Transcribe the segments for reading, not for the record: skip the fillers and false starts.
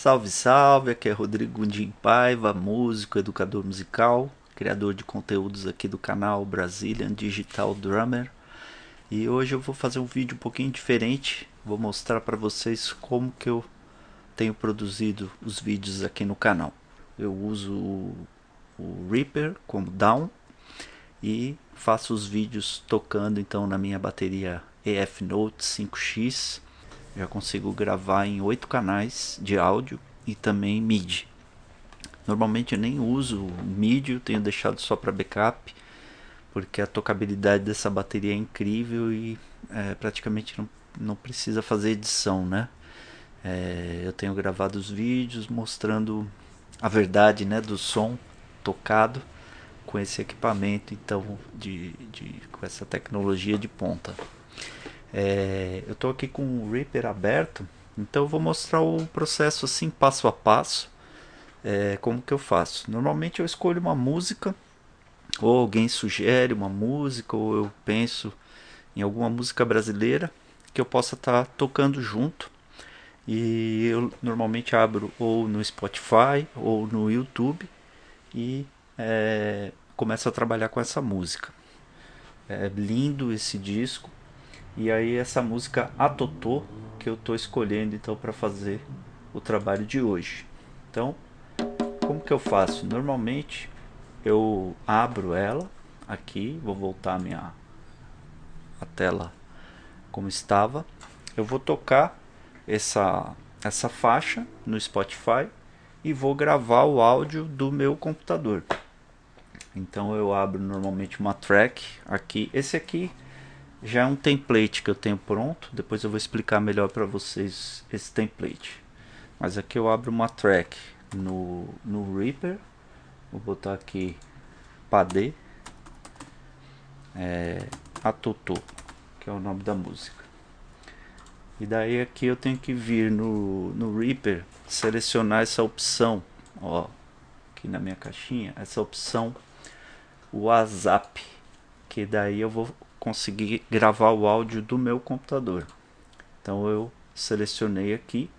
Salve, salve, aqui é Rodrigo Gundim Paiva, músico, educador musical, criador de conteúdos aqui do canal Brazilian Digital Drummer. E hoje eu vou fazer um vídeo um pouquinho diferente, vou mostrar para vocês como que eu tenho produzido os vídeos aqui no canal. Eu uso o Reaper como down e faço os vídeos tocando então na minha bateria EF Note 5X. Já consigo gravar em 8 canais de áudio e também MIDI. Normalmente eu nem uso o MIDI, eu tenho deixado só para backup, porque a tocabilidade dessa bateria é incrível e praticamente não precisa fazer edição, né? Eu tenho gravado os vídeos mostrando a verdade, né, do som tocado com esse equipamento, então com essa tecnologia de ponta. Eu estou aqui com o Reaper aberto, então eu vou mostrar o processo assim passo a passo, como que eu faço. Normalmente eu escolho uma música, ou alguém sugere uma música, ou eu penso em alguma música brasileira que eu possa estar tocando junto. E eu normalmente abro ou no Spotify ou no YouTube e começo a trabalhar com essa música. É lindo esse disco. E aí essa música A Totô que eu estou escolhendo então para fazer o trabalho de hoje. Então, como que eu faço? Normalmente eu abro ela aqui, vou voltar a tela como estava. Eu vou tocar essa faixa no Spotify e vou gravar o áudio do meu computador. Então eu abro normalmente uma track aqui. Esse aqui já é um template que eu tenho pronto, depois eu vou explicar melhor para vocês esse template. Mas aqui eu abro uma track no Reaper, vou botar aqui Padê, A Totô, que é o nome da música. E daí aqui eu tenho que vir no Reaper, selecionar essa opção, ó, aqui na minha caixinha, essa opção WhatsApp, que daí eu vou conseguir gravar o áudio do meu computador. Então eu selecionei aqui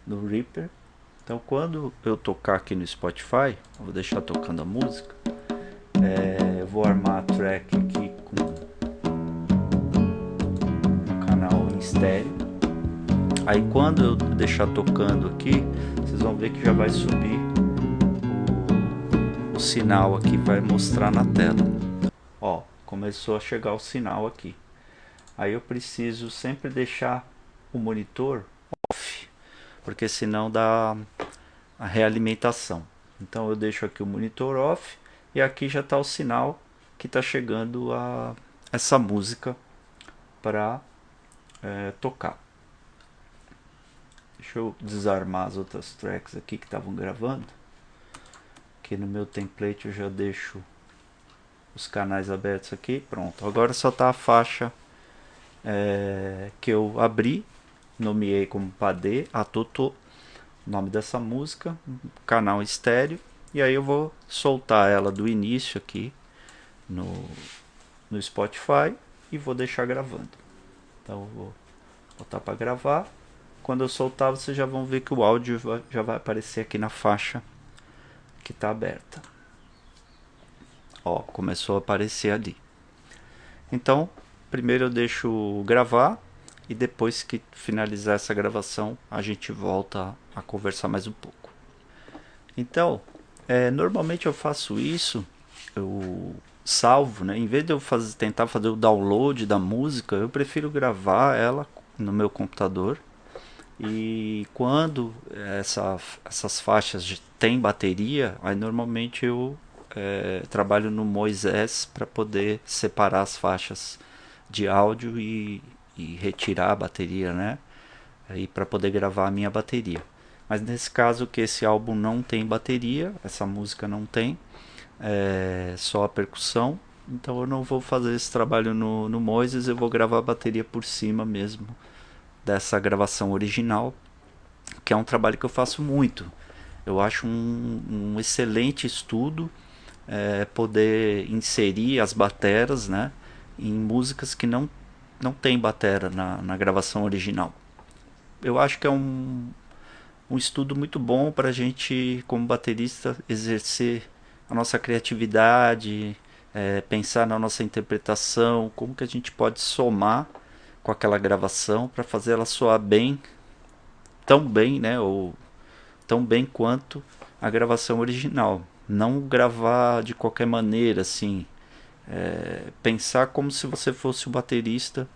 no Reaper. Então quando eu tocar aqui no Spotify, eu vou deixar tocando a música. Eu vou armar a track aqui com um canal em estéreo. Aí quando eu deixar tocando aqui, vocês vão ver que já vai subir o sinal aqui, vai mostrar na tela. Ó, começou a chegar o sinal aqui. Aí eu preciso sempre deixar o monitor off, porque senão dá a realimentação. Então eu deixo aqui o monitor off e aqui já está o sinal que está chegando essa música para tocar. Deixa eu desarmar as outras tracks aqui que estavam gravando. Aqui no meu template eu já deixo os canais abertos aqui. Pronto, agora só está a faixa que eu abri, nomeei como Padê, A Totô, nome dessa música, canal estéreo. E aí eu vou soltar ela do início aqui no Spotify e vou deixar gravando. Então eu vou botar para gravar. Quando eu soltar, vocês já vão ver que o áudio já vai aparecer aqui na faixa que está aberta. Ó, começou a aparecer ali. Então, primeiro eu deixo gravar e depois que finalizar essa gravação, a gente volta a conversar mais um pouco. Então, normalmente eu faço isso, eu salvo, né? Em vez de eu tentar fazer o download da música, eu prefiro gravar ela no meu computador. E quando essas faixas têm bateria, aí normalmente eu trabalho no Moisés para poder separar as faixas de áudio e retirar a bateria, né? E para poder gravar a minha bateria. Mas nesse caso que esse álbum não tem bateria, essa música não tem, só a percussão. Então eu não vou fazer esse trabalho no Moisés, eu vou gravar a bateria por cima mesmo dessa gravação original, que é um trabalho que eu faço muito. Eu acho um excelente estudo poder inserir as bateras, né, em músicas que não tem batera na gravação original. Eu acho que é um um estudo muito bom para a gente, como baterista, exercer a nossa criatividade, pensar na nossa interpretação, como que a gente pode somar com aquela gravação para fazer ela soar bem, tão bem, né, ou tão bem quanto a gravação original. Não gravar de qualquer maneira, assim, pensar como se você fosse o baterista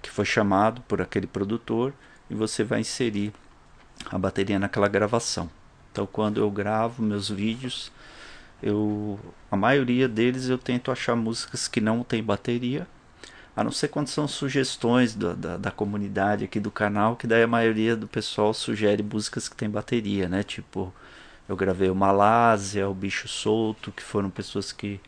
que foi chamado por aquele produtor e você vai inserir a bateria naquela gravação. Então, quando eu gravo meus vídeos, a maioria deles eu tento achar músicas que não tem bateria, a não ser quando são sugestões da comunidade aqui do canal, que daí a maioria do pessoal sugere músicas que tem bateria, né? Tipo, eu gravei o Malásia, o Bicho Solto, que foram pessoas que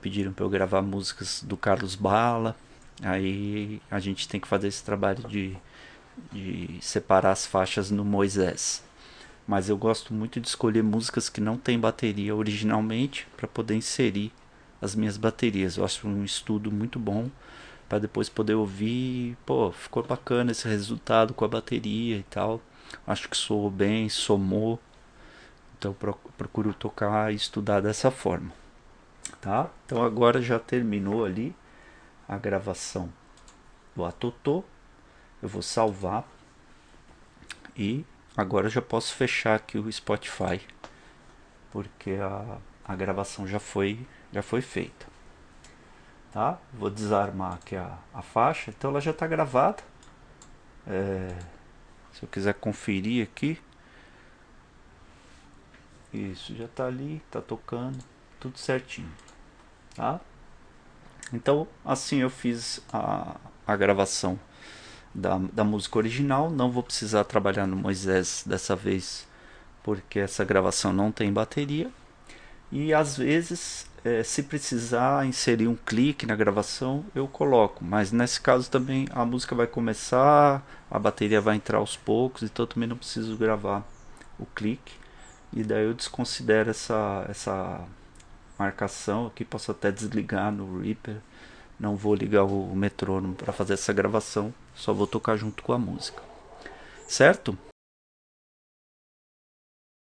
pediram para eu gravar músicas do Carlos Bala. Aí a gente tem que fazer esse trabalho de separar as faixas no Moisés. Mas eu gosto muito de escolher músicas que não tem bateria originalmente para poder inserir as minhas baterias. Eu acho um estudo muito bom para depois poder ouvir, pô, ficou bacana esse resultado com a bateria e tal. Acho que soou bem, somou. Então procuro tocar e estudar dessa forma, tá? Então agora já terminou ali a gravação do Atotô. Eu vou salvar e agora eu já posso fechar aqui o Spotify, porque a gravação já foi feita, tá? Vou desarmar aqui a faixa, então ela já está gravada. Se eu quiser conferir aqui, isso já está ali, está tocando, tudo certinho, tá? Então assim eu fiz a gravação da música original. Não vou precisar trabalhar no Moisés dessa vez, porque essa gravação não tem bateria. E às vezes, se precisar inserir um clique na gravação, eu coloco. Mas nesse caso também a música vai começar, a bateria vai entrar aos poucos, então eu também não preciso gravar o clique. E daí eu desconsidero essa marcação aqui, posso até desligar no Reaper. Não vou ligar o metrônomo para fazer essa gravação, só vou tocar junto com a música, certo?